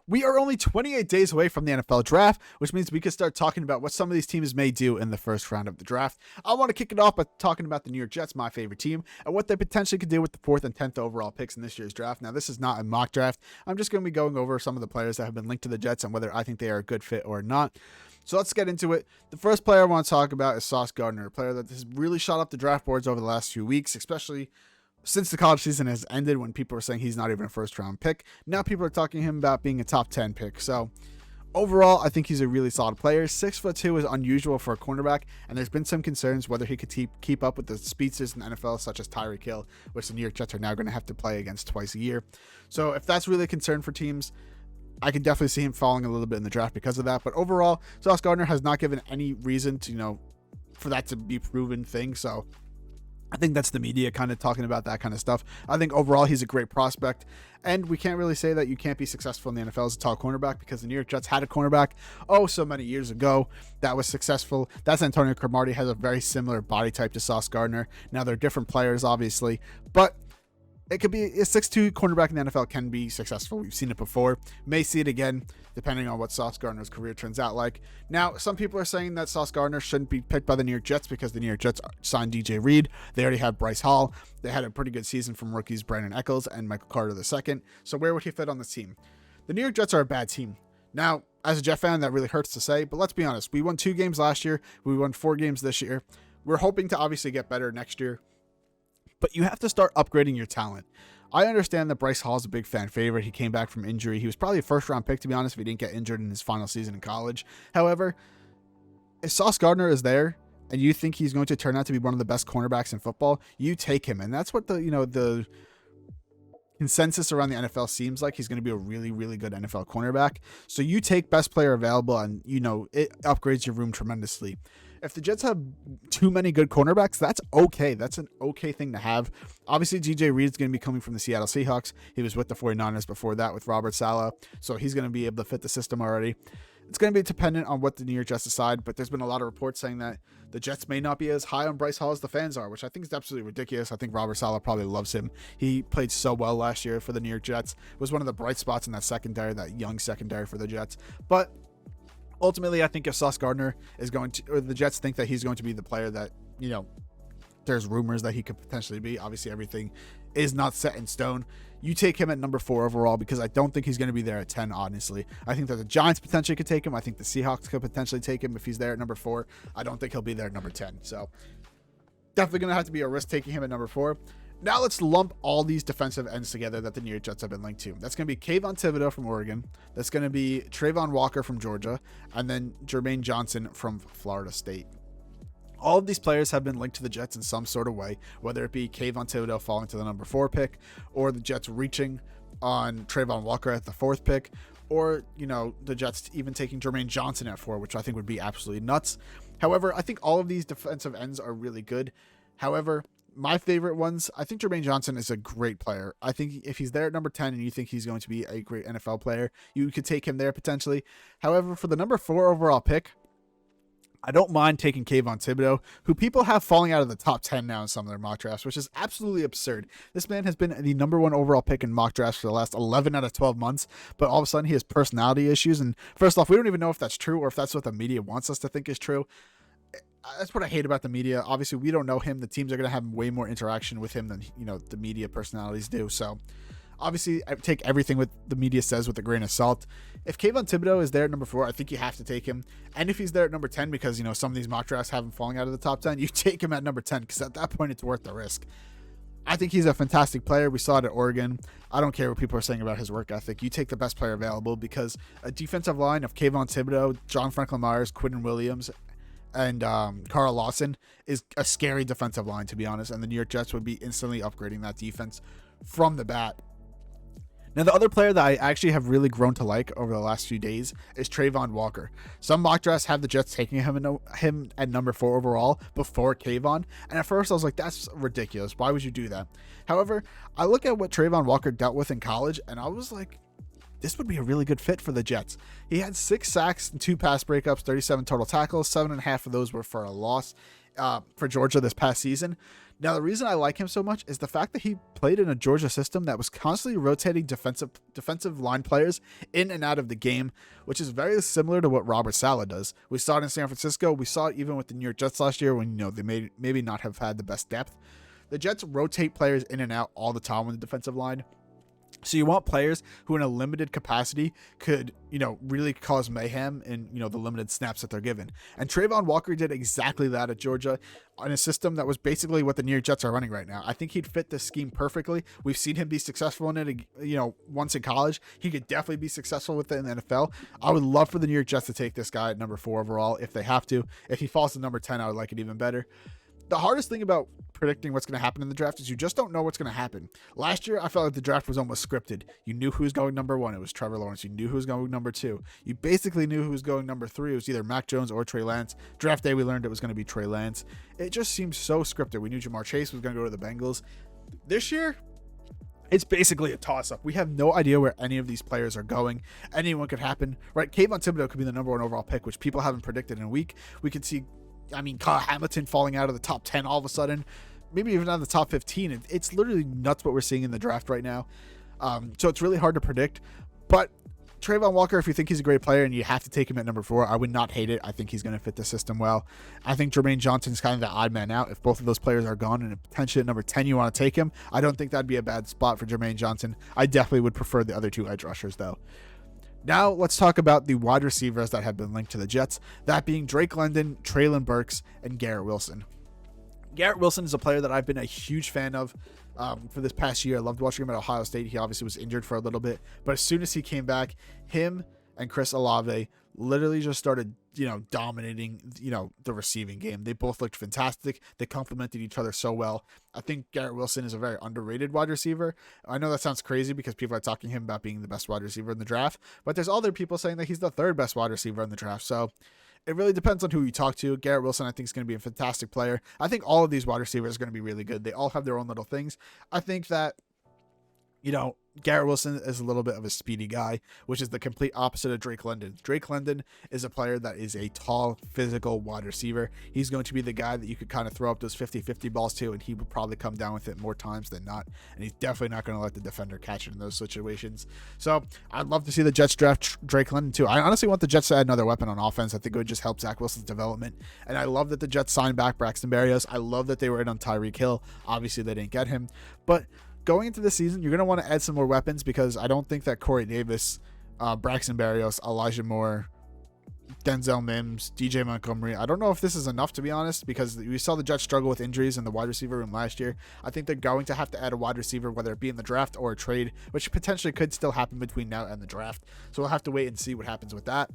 We are only 28 days away from the NFL draft, which means we can start talking about what some of these teams may do in the first round of the draft. I want to kick it off by talking about the New York Jets, my favorite team, and what they potentially could do with the 4th and 10th overall picks in this year's draft. Now, this is not a mock draft. I'm just going to be going over some of the players that have been linked to the Jets and whether I think they are a good fit or not. So let's get into it. The first player I want to talk about is Sauce Gardner, a player that has really shot up the draft boards over the last few weeks, especially since the college season has ended, when people are saying he's not even a first round pick. Now people are talking to him about being a top 10 pick. So overall, I think he's a really solid player. 6'2" is unusual for a cornerback, and there's been some concerns whether he could keep up with the speedsters in the NFL, such as Tyreek Hill, which the New York Jets are now going to have to play against twice a year. So if that's really a concern for teams, I can definitely see him falling a little bit in the draft because of that. But overall, Sauce Gardner has not given any reason to, for that to be proven thing. So I think that's the media kind of talking about that kind of stuff. I think overall he's a great prospect, and we can't really say that you can't be successful in the NFL as a tall cornerback, because the New York Jets had a cornerback so many years ago that was successful. That's Antonio Cromartie. Has a very similar body type to Sauce Gardner. Now they're different players, obviously, but it could be a 6'2" cornerback in the NFL can be successful. We've seen it before. May see it again, depending on what Sauce Gardner's career turns out like. Now, some people are saying that Sauce Gardner shouldn't be picked by the New York Jets because the New York Jets signed DJ Reed. They already have Bryce Hall. They had a pretty good season from rookies Brandon Echols and Michael Carter II. So where would he fit on this team? The New York Jets are a bad team. Now, as a Jet fan, that really hurts to say, but let's be honest. We won 2 games last year. We won 4 games this year. We're hoping to obviously get better next year, but you have to start upgrading your talent. I understand that Bryce Hall is a big fan favorite. He came back from injury. He was probably a first-round pick, to be honest, if he didn't get injured in his final season in college. However, if Sauce Gardner is there and you think he's going to turn out to be one of the best cornerbacks in football, you take him. And that's what the consensus around the NFL seems like. He's going to be a really, really good NFL cornerback. So you take best player available, and it upgrades your room tremendously. If the Jets have too many good cornerbacks, that's okay. That's an okay thing to have. Obviously, DJ Reed is going to be coming from the Seattle Seahawks. He was with the 49ers before that with Robert Saleh, so he's going to be able to fit the system already. It's going to be dependent on what the New York Jets decide, but there's been a lot of reports saying that the Jets may not be as high on Bryce Hall as the fans are, which I think is absolutely ridiculous. I think Robert Saleh probably loves him. He played so well last year for the New York Jets. Was one of the bright spots in that secondary, that young secondary for the Jets. But ultimately, I think if Sauce Gardner is going to, or the Jets think that he's going to be the player that, there's rumors that he could potentially be. Obviously, everything is not set in stone. You take him at number 4 overall, because I don't think he's going to be there at 10, honestly. I think that the Giants potentially could take him. I think the Seahawks could potentially take him if he's there at number 4. I don't think he'll be there at number 10. So definitely going to have to be a risk taking him at number 4. Now let's lump all these defensive ends together that the New York Jets have been linked to. That's going to be Kayvon Thibodeau from Oregon. That's going to be Trayvon Walker from Georgia. And then Jermaine Johnson from Florida State. All of these players have been linked to the Jets in some sort of way, whether it be Kayvon Thibodeau falling to the number 4 pick, or the Jets reaching on Trayvon Walker at the 4th pick, or, the Jets even taking Jermaine Johnson at 4, which I think would be absolutely nuts. However, I think all of these defensive ends are really good. However, my favorite ones, I think Jermaine Johnson is a great player. I think if he's there at number 10 and you think he's going to be a great NFL player, you could take him there potentially. However, for the number 4 overall pick, I don't mind taking Kayvon Thibodeau, who people have falling out of the top 10 now in some of their mock drafts, which is absolutely absurd. This man has been the number 1 overall pick in mock drafts for the last 11 out of 12 months, but all of a sudden he has personality issues. And first off, we don't even know if that's true or if that's what the media wants us to think is true. That's what I hate about the media. Obviously, we don't know him. The teams are going to have way more interaction with him than, the media personalities do. So obviously, I take everything what the media says with a grain of salt. If Kayvon Thibodeau is there at number 4, I think you have to take him. And if he's there at number 10, because, some of these mock drafts have him falling out of the top 10, you take him at number 10, because at that point, it's worth the risk. I think he's a fantastic player. We saw it at Oregon. I don't care what people are saying about his work ethic. You take the best player available, because a defensive line of Kayvon Thibodeau, John Franklin Myers, Quinton Williams, and Carl Lawson is a scary defensive line, to be honest. And the New York Jets would be instantly upgrading that defense from the bat. Now, the other player that I actually have really grown to like over the last few days is Trayvon Walker. Some mock drafts have the Jets taking him at number 4 overall before Kayvon. And at first I was like, that's ridiculous. Why would you do that? However, I look at what Trayvon Walker dealt with in college, and I was like, this would be a really good fit for the Jets. He had 6 sacks and 2 pass breakups, 37 total tackles. 7.5 of those were for a loss. for Georgia this past season. Now, the reason I like him so much is the fact that he played in a Georgia system that was constantly rotating defensive line players in and out of the game, which is very similar to what Robert Saleh does. We saw it in San Francisco. We saw it even with the New York Jets last year when, they may maybe not have had the best depth. The Jets rotate players in and out all the time on the defensive line. So you want players who in a limited capacity could, really cause mayhem in, the limited snaps that they're given. And Trayvon Walker did exactly that at Georgia in a system that was basically what the New York Jets are running right now. I think he'd fit this scheme perfectly. We've seen him be successful in it, once in college. He could definitely be successful with it in the NFL. I would love for the New York Jets to take this guy at number 4 overall if they have to. If he falls to number 10, I would like it even better. The hardest thing about predicting what's going to happen in the draft is you just don't know what's going to happen. Last year, I felt like the draft was almost scripted. You knew who was going number 1. It was Trevor Lawrence. You knew who was going number 2. You basically knew who was going number 3. It was either Mac Jones or Trey Lance. Draft day, we learned it was going to be Trey Lance. It just seems so scripted. We knew Jamar Chase was going to go to the Bengals. This year, it's basically a toss-up. We have no idea where any of these players are going. Anyone could happen, right? Kayvon Thibodeau could be the number 1 overall pick, which people haven't predicted in a week. We could see Kyle Hamilton falling out of the top 10 all of a sudden, maybe even out of the top 15. It's literally nuts what we're seeing in the draft right now. So it's really hard to predict. But Trayvon Walker, if you think he's a great player and you have to take him at number 4, I would not hate it. I think he's going to fit the system well. I think Jermaine Johnson's kind of the odd man out. If both of those players are gone and potentially at number 10 you want to take him, I don't think that'd be a bad spot for Jermaine Johnson. I definitely would prefer the other 2 edge rushers, though. Now let's talk about the wide receivers that have been linked to the Jets, that being Drake London, Traylin Burks, and Garrett Wilson. Garrett Wilson is a player that I've been a huge fan of for this past year. I loved watching him at Ohio State. He obviously was injured for a little bit, but as soon as he came back, him and Chris Olave literally just started, dominating, the receiving game. They both looked fantastic. They complemented each other so well. I think Garrett Wilson is a very underrated wide receiver. I know that sounds crazy because people are talking him about being the best wide receiver in the draft, but there's other people saying that he's the 3rd best wide receiver in the draft. So it really depends on who you talk to. Garrett Wilson, I think, is going to be a fantastic player. I think all of these wide receivers are going to be really good. They all have their own little things. I think that, Garrett Wilson is a little bit of a speedy guy, which is the complete opposite of Drake London. Drake London is a player that is a tall, physical wide receiver. He's going to be the guy that you could kind of throw up those 50-50 balls to, and he would probably come down with it more times than not. And he's definitely not going to let the defender catch it in those situations. So I'd love to see the Jets draft Drake London too. I honestly want the Jets to add another weapon on offense. I think it would just help Zach Wilson's development. And I love that the Jets signed back Braxton Berrios. I love that they were in on Tyreek Hill. Obviously, they didn't get him. But going into the season, you're going to want to add some more weapons because I don't think that Corey Davis, Braxton Berrios, Elijah Moore, Denzel Mims, DJ Montgomery, I don't know if this is enough, to be honest, because we saw the Jets struggle with injuries in the wide receiver room last year. I think they're going to have to add a wide receiver, whether it be in the draft or a trade, which potentially could still happen between now and the draft. So we'll have to wait and see what happens with that.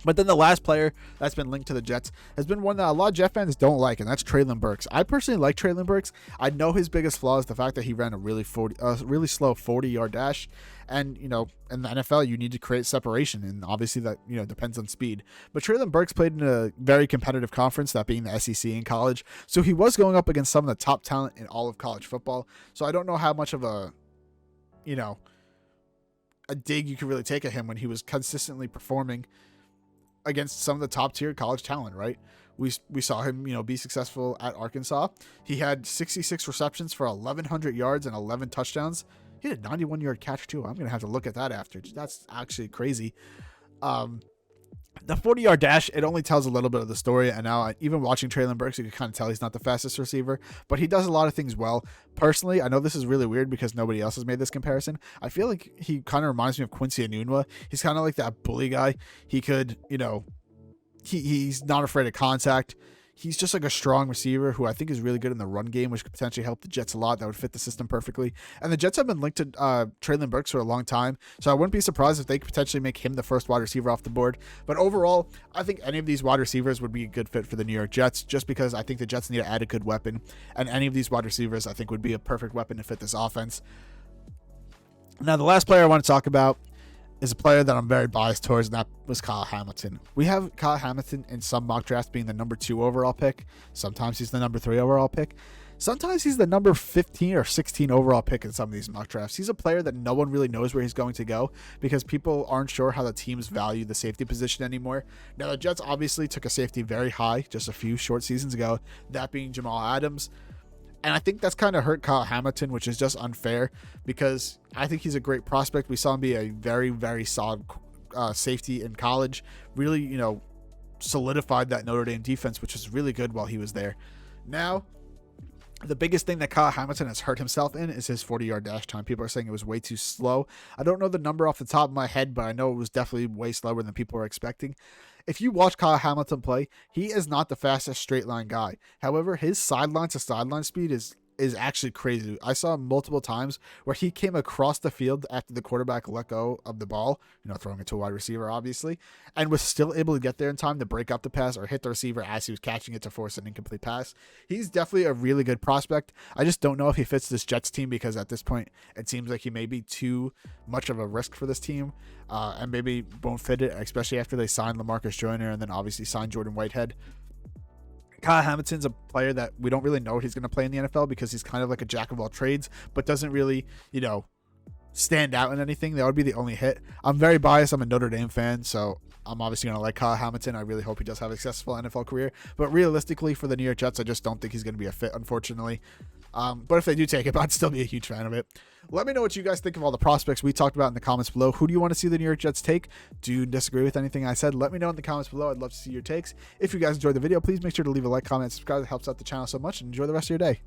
But then the last player that's been linked to the Jets has been one that a lot of Jet fans don't like, and that's Traylin Burks. I personally like Traylin Burks. I know his biggest flaw is the fact that he ran a really slow 40-yard dash. And, in the NFL, you need to create separation, and obviously that, depends on speed. But Traylin Burks played in a very competitive conference, that being the SEC in college. So he was going up against some of the top talent in all of college football. So I don't know how much of a dig you could really take at him when he was consistently performing against some of the top tier college talent, right? We saw him, be successful at Arkansas. He had 66 receptions for 1,100 yards and 11 touchdowns. He had a 91-yard catch too. I'm going to have to look at that after. That's actually crazy. The 40-yard dash, it only tells a little bit of the story. And now, even watching Traylin Burks, you can kind of tell he's not the fastest receiver, but he does a lot of things well. Personally, I know this is really weird because nobody else has made this comparison. I feel like he kind of reminds me of Quincy Enunwa. He's kind of like that bully guy. He could, he's not afraid of contact. He's just like a strong receiver who I think is really good in the run game, which could potentially help the Jets a lot. That would fit the system perfectly. And the Jets have been linked to Traylin Burks for a long time, so I wouldn't be surprised if they could potentially make him the first wide receiver off the board. But overall, I think any of these wide receivers would be a good fit for the New York Jets, just because I think the Jets need to add a good weapon. And any of these wide receivers, I think, would be a perfect weapon to fit this offense. Now, the last player I want to talk about is a player that I'm very biased towards, and that was Kyle Hamilton. We have Kyle Hamilton in some mock drafts being the number 2 overall pick. Sometimes he's the number 3 overall pick. Sometimes he's the number 15 or 16 overall pick in some of these mock drafts. He's a player that no one really knows where he's going to go because people aren't sure how the teams value the safety position anymore. Now, the Jets obviously took a safety very high just a few short seasons ago, that being Jamal Adams. And I think that's kind of hurt Kyle Hamilton, which is just unfair because I think he's a great prospect. We saw him be a very, very solid safety in college. Really, solidified that Notre Dame defense, which was really good while he was there. Now, the biggest thing that Kyle Hamilton has hurt himself in is his 40-yard dash time. People are saying it was way too slow. I don't know the number off the top of my head, but I know it was definitely way slower than people were expecting. If you watch Kyle Hamilton play, he is not the fastest straight line guy. However, his sideline to sideline speed is actually crazy. I saw multiple times where he came across the field after the quarterback let go of the ball, throwing it to a wide receiver, obviously, and was still able to get there in time to break up the pass or hit the receiver as he was catching it to force an incomplete pass. He's definitely a really good prospect. I just don't know if he fits this Jets team because at this point, it seems like he may be too much of a risk for this team and maybe won't fit it, especially after they signed LaMarcus Joyner and then obviously signed Jordan Whitehead. Kyle Hamilton's a player that we don't really know what he's going to play in the NFL because he's kind of like a jack of all trades, but doesn't really, stand out in anything. That would be the only hit. I'm very biased. I'm a Notre Dame fan, so I'm obviously going to like Kyle Hamilton. I really hope he does have a successful NFL career. But realistically, for the New York Jets, I just don't think he's going to be a fit, unfortunately. But if they do take it, I'd still be a huge fan of it. Let me know what you guys think of all the prospects we talked about in the comments below. Who do you want to see the New York Jets take? Do you disagree with anything I said? Let me know in the comments below. I'd love to see your takes. If you guys enjoyed the video, please make sure to leave a like, comment, subscribe. It helps out the channel so much. And enjoy the rest of your day.